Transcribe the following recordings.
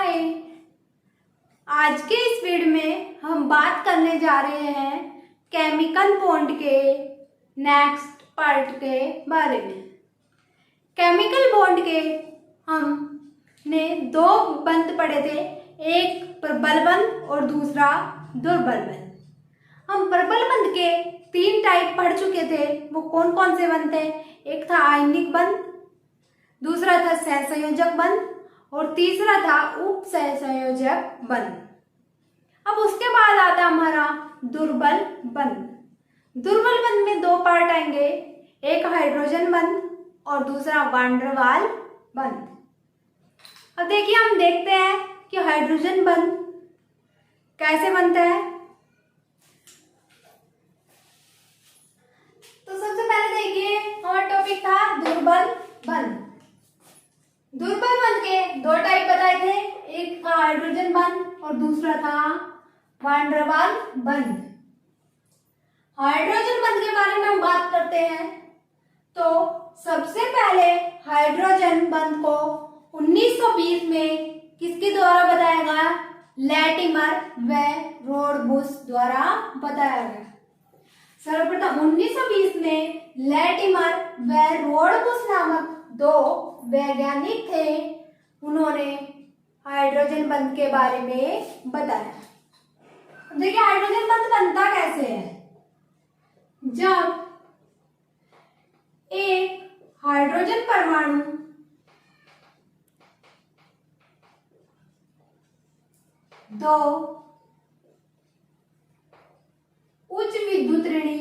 हाय। आज के इस वीडियो में हम बात करने जा रहे हैं केमिकल बॉन्ड के नेक्स्ट पार्ट के बारे में। केमिकल बॉन्ड के हमने दो बंध पढ़े थे, एक प्रबल बंध और दूसरा दुर्बल बंध। हम प्रबल बंध के 3 टाइप पढ़ चुके थे। वो कौन कौन से बंध थे? एक था आयनिक बंध, दूसरा था सहसंयोजक बंध और तीसरा था उप सहसंयोजक बंध। अब उसके बाद आता हमारा दुर्बल बंध। दुर्बल बंध में 2 पार्ट आएंगे, एक हाइड्रोजन बंध और दूसरा वान डेर वाल बंध। अब देखिए, हम देखते हैं कि हाइड्रोजन बंध कैसे बनता है। तो सबसे पहले देखिए, हमारा टॉपिक था दुर्बल बंध। दुर्बल बंध के 2 टाइप बताए थे, एक था हाइड्रोजन बंध और दूसरा था वान डेर वाल बंध। हाइड्रोजन बंध के बारे में हम बात करते हैं तो सबसे पहले हाइड्रोजन बंध को 1920 में किसके द्वारा बताया गया? लैटिमर व रोडबूस द्वारा बताया गया। सर्वप्रथम 1920 में लैटिमर व रोडबूस नामक 2 वैज्ञानिक थे, उन्होंने हाइड्रोजन बंध के बारे में बताया। देखिए, हाइड्रोजन बंध बनता कैसे है? जब एक हाइड्रोजन परमाणु दो उच्च विद्युत ऋणी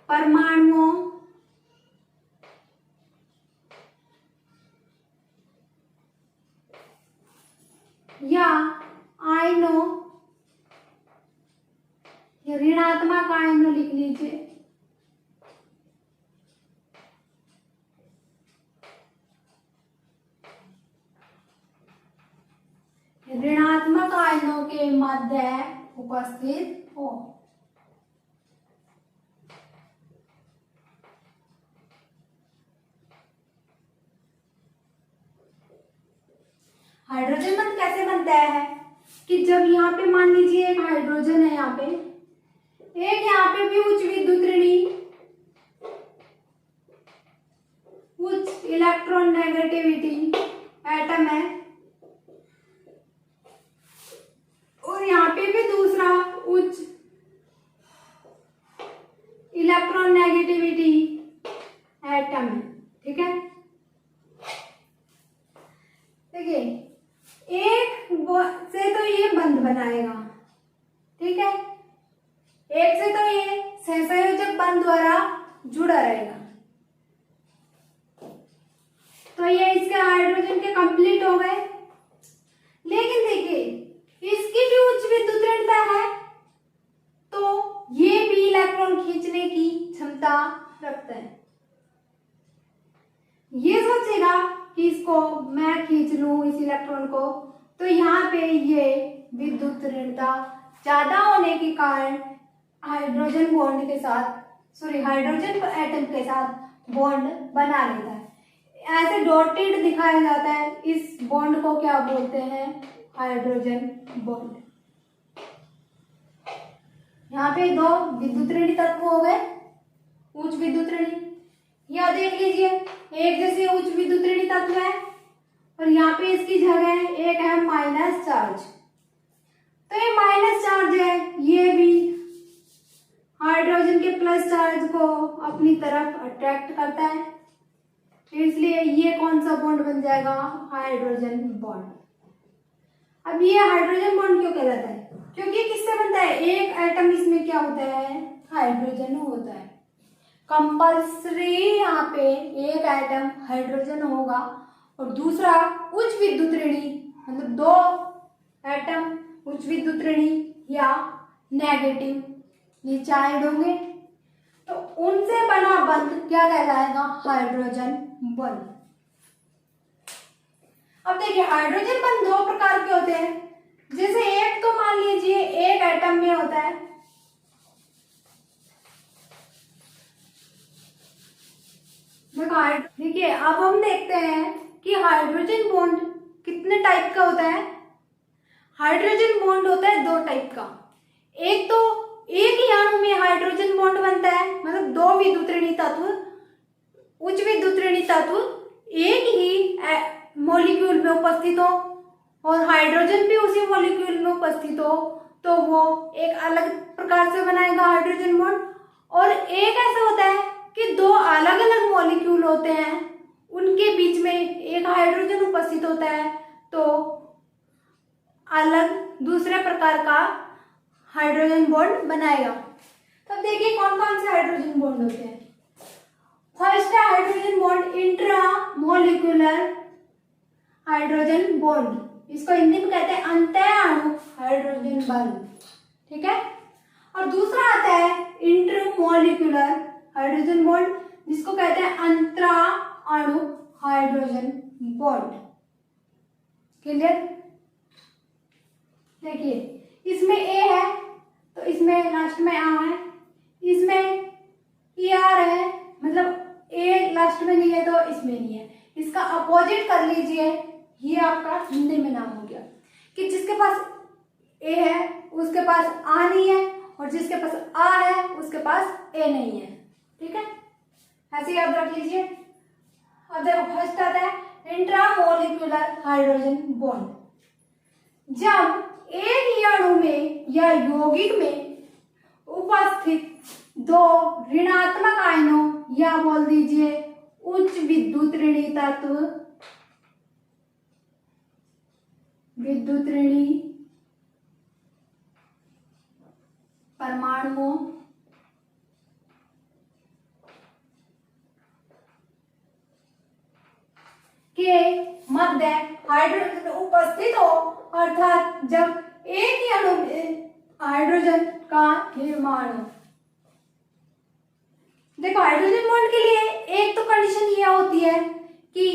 परमाणुओं या आयनों या ऋणात्मक आयनों लिख लीजिए, ऋणात्मक आयनों के मध्य उपस्थित हो। हाइड्रोजन बंध कैसे बनता है कि जब यहाँ पे मान लीजिए एक हाइड्रोजन है, यहाँ पे एक, यहाँ पे भी उच्च विद्युत ऋणी, उच्च इलेक्ट्रॉन नेगेटिविटी एटम है, और यहाँ पे भी दूसरा उच्च इलेक्ट्रॉन नेगेटिविटी एटम है। ठीक है, देखिए, एक से तो ये बंध बनाएगा, ठीक है, एक से तो ये सहसंयोजक बंध द्वारा जुड़ा रहेगा, तो ये इसके हाइड्रोजन के कंप्लीट हो गए। लेकिन देखिए, इसकी भी उच्च विद्युत ऋणता है, तो ये भी इलेक्ट्रॉन खींचने की क्षमता रखता है। ये सोचेगा कि इसको मैं खींच लूं इस इलेक्ट्रॉन को, तो यहाँ पे ये विद्युत ऋणता ज्यादा होने के कारण हाइड्रोजन बॉन्ड के साथ हाइड्रोजन एटम के साथ बॉन्ड बना लेता है। ऐसे डॉटेड दिखाया जाता है, इस बॉन्ड को क्या बोलते हैं? Hydrogen bond. यहाँ पे 2 विद्युत ऋणी तत्व हो गए, उच्च विद्युत ऋणी। यह देख लीजिए, एक जैसे उच्च विद्युत ऋणी तत्व है और यहाँ पे इसकी जगह एक है माइनस चार्ज, तो ये माइनस चार्ज है, ये भी हाइड्रोजन के प्लस चार्ज को अपनी तरफ अट्रैक्ट करता है, इसलिए ये कौन सा बॉन्ड बन जाएगा? Hydrogen bond. अब ये हाइड्रोजन बॉन्ड क्यों कहलाता है? क्योंकि किससे बनता है? एक एटम इसमें क्या होता है? हाइड्रोजन होता है। कंपल्सरी यहाँ पे एक एटम हाइड्रोजन होगा और दूसरा उच्च विद्युत ऋणी, मतलब 2 एटम उच्च विद्युत ऋणी या नेगेटिव, ये चार्ज होंगे, तो उनसे बना बंध क्या कहलाएगा? हाइड्रोजन बंध। अब देखिए, हाइड्रोजन बंध 2 प्रकार के होते हैं। जैसे एक तो मान लीजिए एक एटम में होता है देखिए अब हम देखते हैं कि हाइड्रोजन बॉन्ड कितने टाइप का होता है। हाइड्रोजन बॉन्ड होता है दो टाइप का। एक तो एक ही अणु में हाइड्रोजन बॉन्ड बनता है, मतलब दो विद्युतऋणी तत्व, उच्च विद्युतऋणी तत्व एक ही मॉलिक्यूल में उपस्थित हो और हाइड्रोजन भी उसी मॉलिक्यूल में उपस्थित हो, तो वो एक अलग प्रकार से बनाएगा हाइड्रोजन बॉन्ड। और एक ऐसा होता है कि दो अलग अलग मॉलिक्यूल होते हैं, उनके बीच में एक हाइड्रोजन उपस्थित होता है, तो अलग दूसरे प्रकार का हाइड्रोजन बॉन्ड बनाएगा। तब देखिए कौन कौन से हाइड्रोजन बॉन्ड होते हैं। फर्स्ट है hydrogen bond intra molecular hydrogen bond, इसको हिंदी में कहते हैं अंतःअणु हाइड्रोजन बॉन्ड, ठीक है। और दूसरा आता है इंटरमॉलिक्यूलर हाइड्रोजन बॉन्ड, जिसको कहते हैं अंतराणु हाइड्रोजन बॉन्ड। क्लियर? देखिए इसमें ए है तो इसमें लास्ट में आ है, इसमें ई आर है, मतलब ए लास्ट में नहीं है तो इसमें नहीं है। इसका अपोजिट कर लीजिए, ये आपका हिंदी में नाम हो गया कि जिसके पास ए है उसके पास आ नहीं है, और जिसके पास आ है उसके पास ए नहीं है, ठीक है। ऐसे ही आप रख लीजिए। अब देखो फर्स्ट आता है इंट्रामोलिक्यूलर हाइड्रोजन बॉन्ड। जब एक ही अणु में या यौगिक में उपस्थित दो ऋणात्मक आयनों या बोल दीजिए उच्च विद्युतऋणी तत्व, विद्युतऋणी परमाणुओं के मध्य हाइड्रोजन उपस्थित हो, अर्थात जब एक ही अणु में हाइड्रोजन का निर्माण हो। देखो हाइड्रोजन बॉन्ड के लिए एक तो कंडीशन ये होती है कि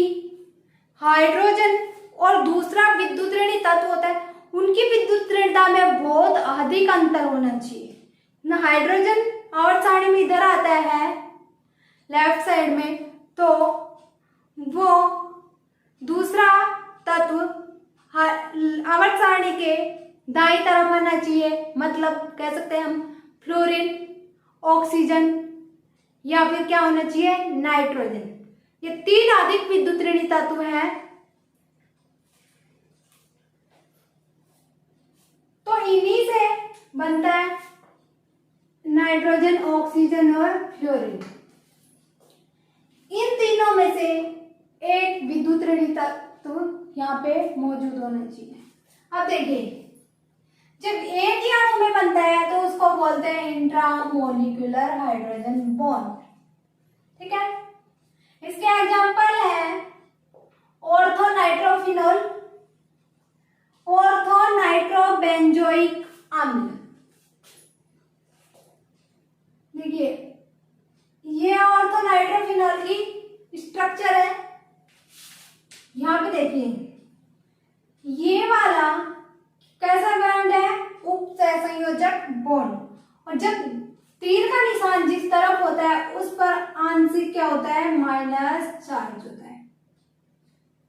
हाइड्रोजन और दूसरा विद्युतऋणी तत्व होता है, उनकी विद्युतऋणता में बहुत अधिक अंतर होना चाहिए। ना हाइड्रोजन आवर्त सारणी में इधर आता है लेफ्ट साइड में, तो वो दूसरा तत्व आवर्त सारणी के दाईं तरफ आना चाहिए, मतलब कह सकते हैं हम फ्लोरीन, ऑक्सीजन या फिर क्या होना चाहिए नाइट्रोजन। ये तीन अधिक विद्युतऋणी तत्व हैं, तो इन्हीं से बनता है नाइट्रोजन, ऑक्सीजन और फ्लोरीन। इन तीनों में से एक विद्युतऋणी तत्व यहाँ पे मौजूद होना चाहिए। अब देखिए जब एक ही अणु में बनता है तो उसको बोलते हैं इंट्रामोलिक्यूलर हाइड्रोजन बॉन्ड, ठीक है। इसके एग्जांपल है ऑर्थोनाइट्रोफिनॉल, ऑर्थोनाइट्रोबेंजोइक अम्ल। देखिए ये ऑर्थोनाइट्रोफिनॉल की स्ट्रक्चर है, यहाँ पे देखिए ये वाला कैसा बॉन्ड है, उपसहसंयोजक बॉन्ड। और जब तीर का निशान जिस तरफ होता है उस पर आंशिक क्या होता है माइनस चार्ज होता है,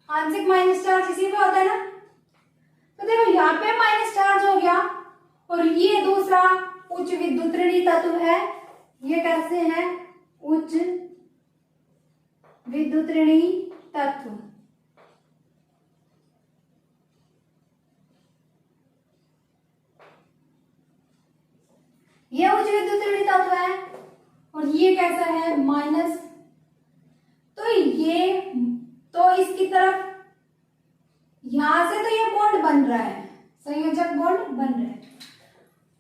आंशिक माइनस चार्ज इसी पे होता है ना। तो देखो यहाँ पे माइनस चार्ज हो गया, और ये दूसरा उच्च विद्युतऋणी तत्व है, ये कैसे है उच्च विद्युतऋणी तत्व। ये उच्च विद्युतऋणी तत्व है और ये कैसा है माइनस। तो इसकी तरफ यहां से तो ये बॉन्ड बन रहा है, संयोजक बॉन्ड बन रहा है।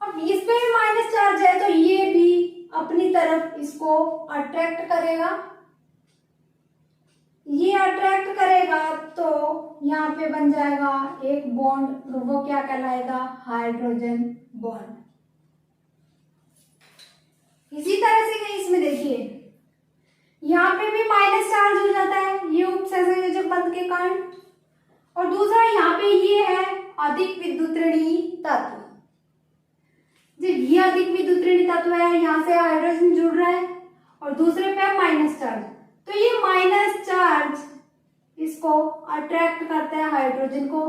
अब इस पे भी माइनस चार्ज है तो ये भी अपनी तरफ इसको अट्रैक्ट करेगा, ये अट्रैक्ट करेगा तो यहाँ पे बन जाएगा एक बॉन्ड, तो वो क्या कहलाएगा हाइड्रोजन बॉन्ड। इसी तरह से इसमें देखिए यहाँ पे भी माइनस चार्ज हो जाता है ये उपसहसंयोजक बंध के कारण, और दूसरा यहाँ पे ये है अधिक विद्युतऋणी तत्व। जब ये अधिक विद्युतऋणी तत्व है, यहाँ से हाइड्रोजन जुड़ रहा है और दूसरे पे माइनस चार्ज, तो ये माइनस चार्ज इसको अट्रैक्ट करते हैं हाइड्रोजन को,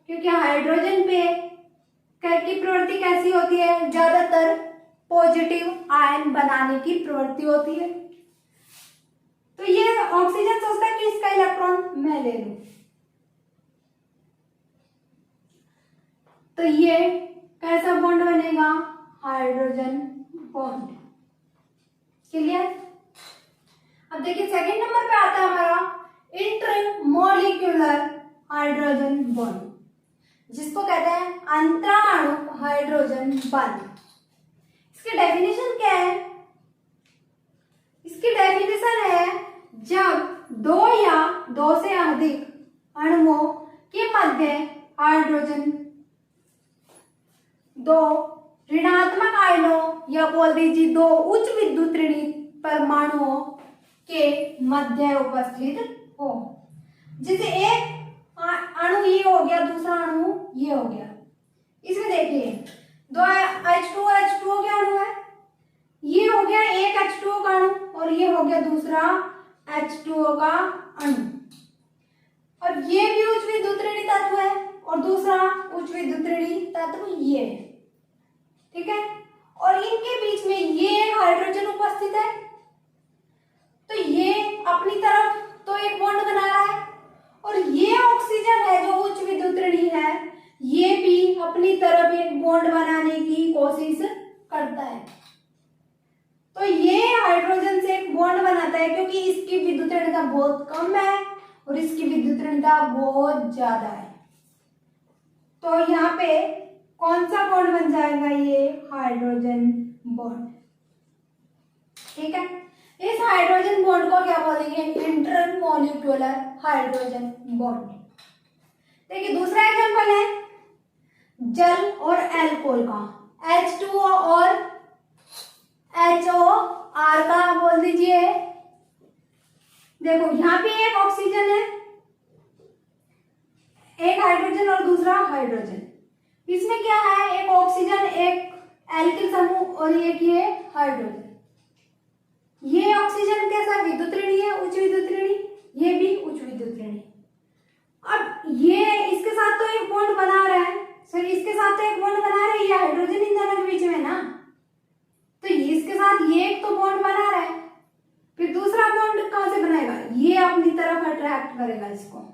क्योंकि हाइड्रोजन पे की प्रवृत्ति कैसी होती है, ज्यादातर पॉजिटिव आयन बनाने की प्रवृत्ति होती है। तो ये ऑक्सीजन सोचता है कि इसका इलेक्ट्रॉन मैं ले लूं, तो ये कैसा बॉन्ड बनेगा, हाइड्रोजन बॉन्ड। क्लियर। अब देखिए सेकंड नंबर पे आता है हमारा इंटरमोलिक्यूलर हाइड्रोजन बॉन्ड, जिसको कहते हैं अंतराणु हाइड्रोजन बॉन्ड। इसकी डेफिनेशन क्या है, इसकी डेफिनेशन है जब दो या दो से अधिक अणुओं के मध्य हाइड्रोजन दो ऋणात्मक आयनों या बोल दीजिए दो उच्च विद्युत ऋणी परमाणुओं के मध्य उपस्थित हो। जैसे एक अणु ये हो गया, दूसरा अणु ये हो गया। इसमें देखिए दो H2O का अणु है, ये हो गया एक H2O का अणु और ये हो गया दूसरा H2O का अणु, और ये भी उच्च विद्युत ऋणी तत्व है और दूसरा उच्च विद्युत ऋणी तत्व ये है। ठीक है, और इनके बीच में ये एक हाइड्रोजन उपस्थित है, तो ये अपनी तरफ तो एक बॉन्ड बना रहा है, और ये ऑक्सीजन है जो उच्च विद्युत ऋणी है, ये भी अपनी तरफ एक बॉन्ड बनाने की कोशिश करता है। तो ये हाइड्रोजन से एक बॉन्ड बनाता है, क्योंकि इसकी विद्युत ऋणता बहुत कम है और इसकी विद्युत ऋणता बहुत ज्यादा है। तो यहाँ पे कौन सा बॉन्ड बन जाएगा, ये हाइड्रोजन बॉन्ड। ठीक है, इस हाइड्रोजन बॉन्ड को क्या बोलेंगे, इंटरमोलिक्यूलर हाइड्रोजन बॉन्ड। देखिए दूसरा एग्जांपल है जल और अल्कोहल का, H2O और HOR का बोल दीजिए। देखो यहाँ पे एक ऑक्सीजन है, एक हाइड्रोजन और दूसरा हाइड्रोजन। इसमें क्या है, एक ऑक्सीजन एक एल्किल समूह और एक ये हाइड्रोजन। ये ऑक्सीजन कैसा विद्युत ऋणी है, उच्च विद्युत ऋणी, ये भी उच्च विद्युत ऋणी। अब ये इसके साथ तो एक बॉन्ड बना रहा है, सर इसके साथ तो एक बॉन्ड बना रहा है, ये हाइड्रोजन इन दोनों के बीच में ना, तो इसके साथ ये एक तो बॉन्ड बना रहा है, फिर दूसरा बॉन्ड कहां से बनाएगा, ये अपनी तरफ अट्रैक्ट करेगा इसको,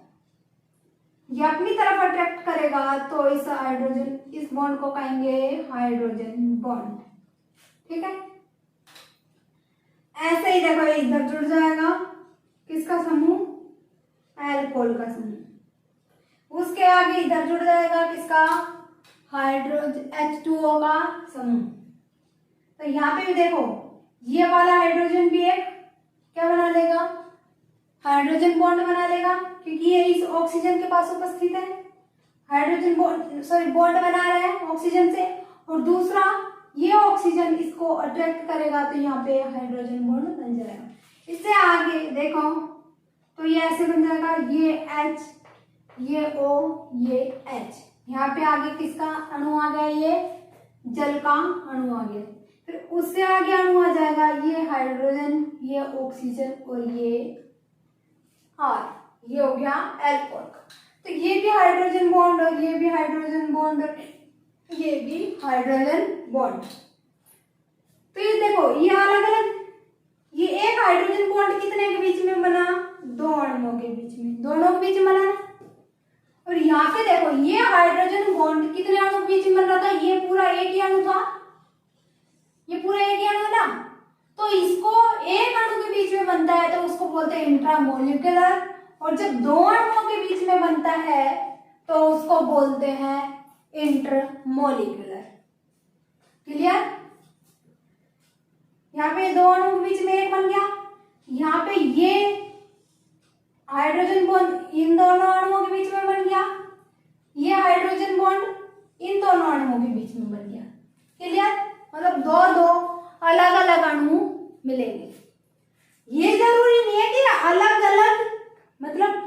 ये अपनी तरफ अट्रैक्ट करेगा, तो इस हाइड्रोजन इस बॉन्ड को कहेंगे हाइड्रोजन बॉन्ड। ठीक है, ऐसे ही देखो इधर जुड़ जाएगा किसका समूह, अल्कोहल का समूह, उसके आगे इधर जुड़ जाएगा किसका, हाइड्रोजन H2O का समूह। तो यहाँ पे भी देखो ये वाला हाइड्रोजन भी एक क्या बना लेगा, हाइड्रोजन बॉन्ड बना लेगा, क्योंकि ये इस ऑक्सीजन के पास उपस्थित है, हाइड्रोजन बॉन्ड बना रहा है ऑक्सीजन से, और दूसरा ये ऑक्सीजन इसको अट्रैक्ट करेगा, तो यहाँ पे हाइड्रोजन बॉन्ड बन जाएगा। इससे आगे देखो तो ये ऐसे बन जाएगा, ये H, ये O, ये H, यहाँ पे आगे किसका अणु आ गया, ये जल का अणु आ गया। फिर उससे आगे अणु आ जाएगा ये हाइड्रोजन, ये ऑक्सीजन और ये R, ये हो गया अल्कोहल का। तो ये भी हाइड्रोजन बॉन्ड और ये भी हाइड्रोजन बॉन्ड और ये भी हाइड्रोजन बॉन्ड। तो ये देखो ये अलग अलग, ये एक हाइड्रोजन बॉन्ड कितने के बीच में बना, दो अणुओं के बीच में, दोनों के बीच में बना ना। और यहाँ पे देखो ये हाइड्रोजन बॉन्ड कितने अणु के बीच में बन रहा था, ये पूरा एक ही अणु था, ये पूरा एक ही अणु ना, तो इसको एक अणु के बीच में बनता है तो उसको बोलते हैं इंट्रामोलिक्यूलर, और जब दो अणुओं के बीच में बनता है तो उसको बोलते हैं इंटरमोलिक्यूलर। क्लियर, यहाँ पे दो अणुओं के बीच में एक बन गया, यहाँ पे ये हाइड्रोजन बॉन्ड इन दोनों अणुओं के बीच में बन गया, ये हाइड्रोजन बॉन्ड इन दोनों अणुओं के बीच में बन गया। क्लियर, मतलब दो दो अलग अलग अणु मिलेंगे। ये जरूरी नहीं है कि अलग अलग मतलब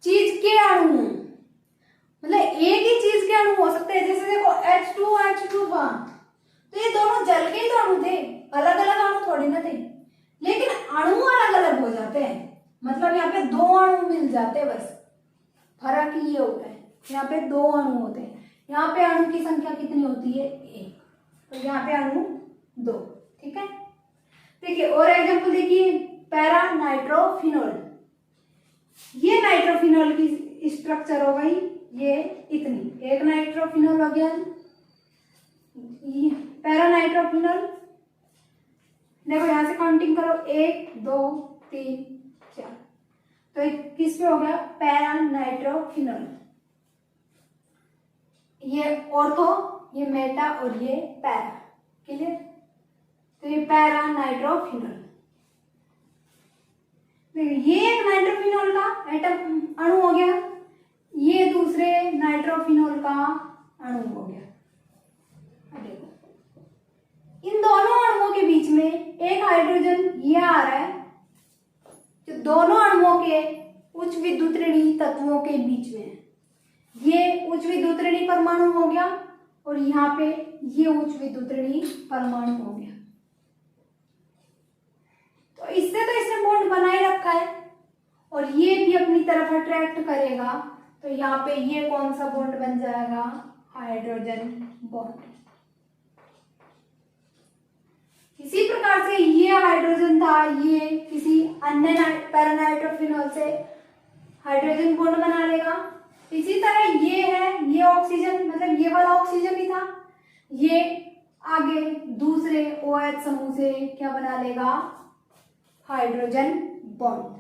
चीज के अणु, मतलब एक ही चीज के अणु हो सकते हैं। जैसे देखो H2 था, तो ये दोनों जल के ही तो अणु थे, अलग अलग अणु थोड़ी ना थे, लेकिन अणु अलग अलग हो जाते हैं। करते हैं बस। फर्क ये होता है, यहाँ पे 2 अणु होते हैं, यहाँ पे अणु की संख्या कितनी होती है 1, तो यहाँ पे अणु 2। ठीक है, देखिए और एग्जांपल देखिए, पैरा नाइट्रोफिनॉल। ये नाइट्रोफिनॉल की स्ट्रक्चर हो गई ये इतनी, एक नाइट्रोफिनॉल हो गया, पैरा नाइट्रोफिनॉल। देखो यहाँ से काउंटिंग करो, 1 2 3 4, तो किस पे हो गया पैरा नाइट्रोफिनॉल। ये ऑर्थो, ये मेटा और ये पैरा, क्लियर। तो ये पैरा नाइट्रोफिनॉल, ये एक नाइट्रोफिनॉल का एटम अणु हो गया, ये दूसरे नाइट्रोफिनॉल का अणु हो गया। इन दोनों अणुओं के बीच में एक हाइड्रोजन ये आ रहा है, जो दोनों अणुओं के उच्च विद्युतऋणी तत्वों के बीच में है। ये उच्च विद्युतऋणी परमाणु हो गया और यहाँ पे ये उच्च विद्युतऋणी परमाणु हो गया। तो इससे तो इसने बॉन्ड बना ही रखा है और ये भी अपनी तरफ अट्रैक्ट करेगा, तो यहाँ पे ये कौन सा बॉन्ड बन जाएगा, हाइड्रोजन बॉन्ड। इसी प्रकार से ये हाइड्रोजन था, ये किसी अन्य पैरानाइट्रोफिनॉल से हाइड्रोजन बॉन्ड बना लेगा। इसी तरह ये है, ये ऑक्सीजन, मतलब ये वाला ऑक्सीजन ही था, ये आगे दूसरे OH समूह से क्या बना लेगा, हाइड्रोजन बॉन्ड।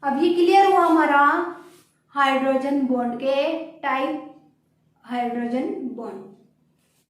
अब ये क्लियर हुआ हमारा हाइड्रोजन बॉन्ड के टाइप, हाइड्रोजन बॉन्ड।